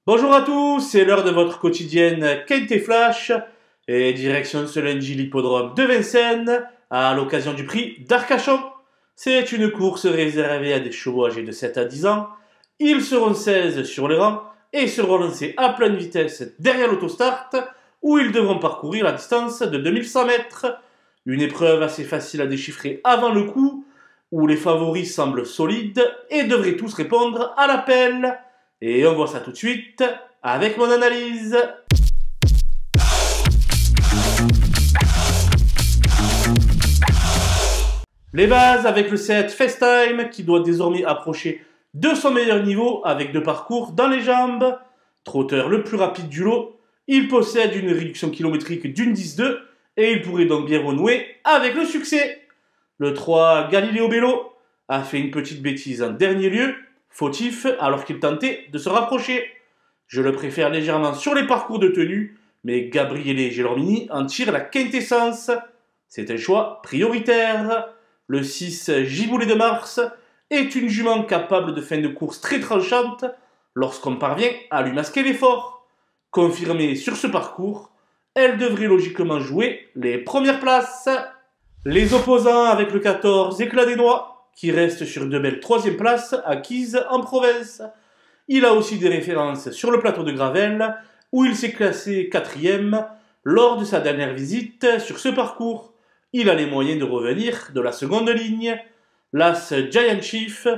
Bonjour à tous, c'est l'heure de votre quotidienne Quinte Flash et direction ce lundi l'hippodrome de Vincennes à l'occasion du prix d'Arcachon. C'est une course réservée à des chevaux âgés de 7 à 10 ans. Ils seront 16 sur les rangs et seront lancés à pleine vitesse derrière l'autostart où ils devront parcourir la distance de 2100 mètres. Une épreuve assez facile à déchiffrer avant le coup où les favoris semblent solides et devraient tous répondre à l'appel. Et on voit ça tout de suite avec mon analyse. Les bases avec le 7 FaceTime qui doit désormais approcher de son meilleur niveau avec 2 parcours dans les jambes. Trotteur le plus rapide du lot, il possède une réduction kilométrique d'une 10-2 et il pourrait donc bien renouer avec le succès. Le 3 Galileo Bello a fait une petite bêtise en dernier lieu, fautif alors qu'il tentait de se rapprocher. Je le préfère légèrement sur les parcours de tenue, mais Gabriele Gelormini en tire la quintessence. C'est un choix prioritaire. Le 6 Giboulet de Mars est une jument capable de fin de course très tranchante lorsqu'on parvient à lui masquer l'effort. Confirmée sur ce parcours, elle devrait logiquement jouer les premières places. Les opposants avec le 14 Éclat des Noix, qui reste sur de belles 3e places acquises en province. Il a aussi des références sur le plateau de Gravel, où il s'est classé 4e lors de sa dernière visite sur ce parcours. Il a les moyens de revenir de la seconde ligne. L'As Giant Chief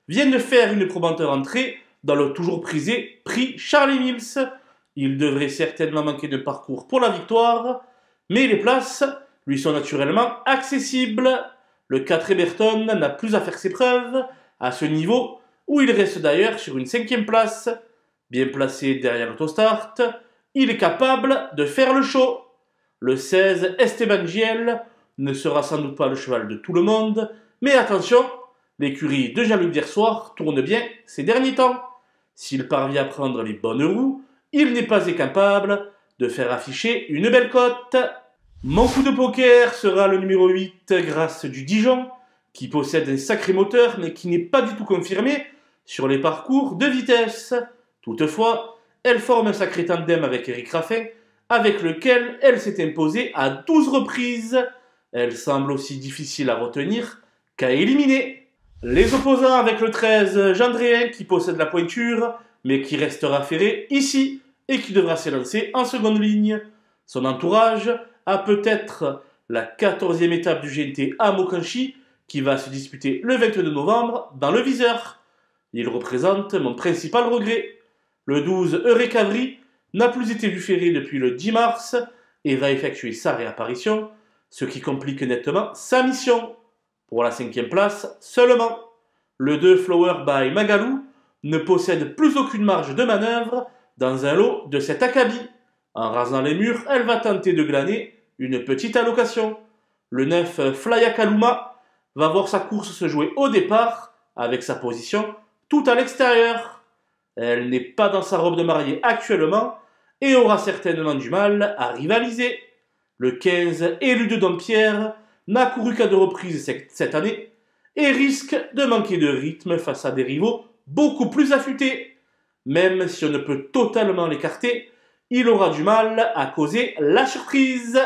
vient de faire une probante entrée dans le toujours prisé prix Charlie Mills. Il devrait certainement manquer de parcours pour la victoire, mais les places lui sont naturellement accessibles. Le 4 Eberton n'a plus à faire ses preuves à ce niveau, où il reste d'ailleurs sur une 5e place. Bien placé derrière l'autostart, il est capable de faire le show. Le 16 Esteban Giel ne sera sans doute pas le cheval de tout le monde, mais attention, l'écurie de Jean-Luc Dersoir tourne bien ces derniers temps. S'il parvient à prendre les bonnes roues, il n'est pas incapable de faire afficher une belle cote. Mon coup de poker sera le numéro 8 Grâce du Dijon, qui possède un sacré moteur mais qui n'est pas du tout confirmé sur les parcours de vitesse. Toutefois, elle forme un sacré tandem avec Eric Raffin, avec lequel elle s'est imposée à 12 reprises. Elle semble aussi difficile à retenir qu'à éliminer. Les opposants avec le 13 Gendréen, qui possède la pointure, mais qui restera ferré ici et qui devra s'élancer en seconde ligne. Son entourage a peut-être la 14e étape du GNT à Mokanchi qui va se disputer le 22 novembre dans le viseur. Il représente mon principal regret. Le 12 Eurekavri n'a plus été vu ferré depuis le 10 mars et va effectuer sa réapparition, ce qui complique nettement sa mission. Pour la 5e place seulement, le 2 Flower by Magalou ne possède plus aucune marge de manœuvre dans un lot de cet acabit. En rasant les murs, elle va tenter de glaner une petite allocation. Le 9 Flya Kaluma va voir sa course se jouer au départ avec sa position tout à l'extérieur. Elle n'est pas dans sa robe de mariée actuellement et aura certainement du mal à rivaliser. Le 15 Élu de Dompierre n'a couru qu'à 2 reprises cette année et risque de manquer de rythme face à des rivaux beaucoup plus affûtés. Même si on ne peut totalement l'écarter, il aura du mal à causer la surprise.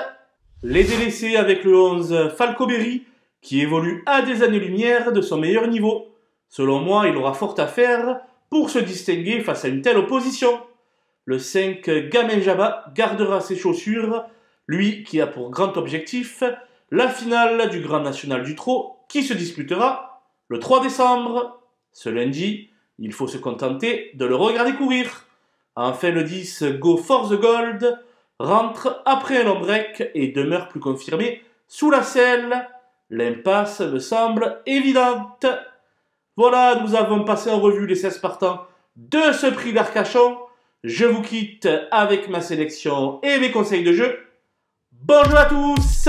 Les délaissés avec le 11 Falcoberry, qui évolue à des années-lumière de son meilleur niveau. Selon moi, il aura fort à faire pour se distinguer face à une telle opposition. Le 5 Gamin Jabba gardera ses chaussures, lui qui a pour grand objectif la finale du Grand National du Trot qui se disputera le 3 décembre. Ce lundi, il faut se contenter de le regarder courir. Enfin, le 10 Go for the Gold rentre après un long break et demeure plus confirmé sous la selle. L'impasse me semble évidente. Voilà, nous avons passé en revue les 16 partants de ce prix d'Arcachon. Je vous quitte avec ma sélection et mes conseils de jeu. Bonjour à tous!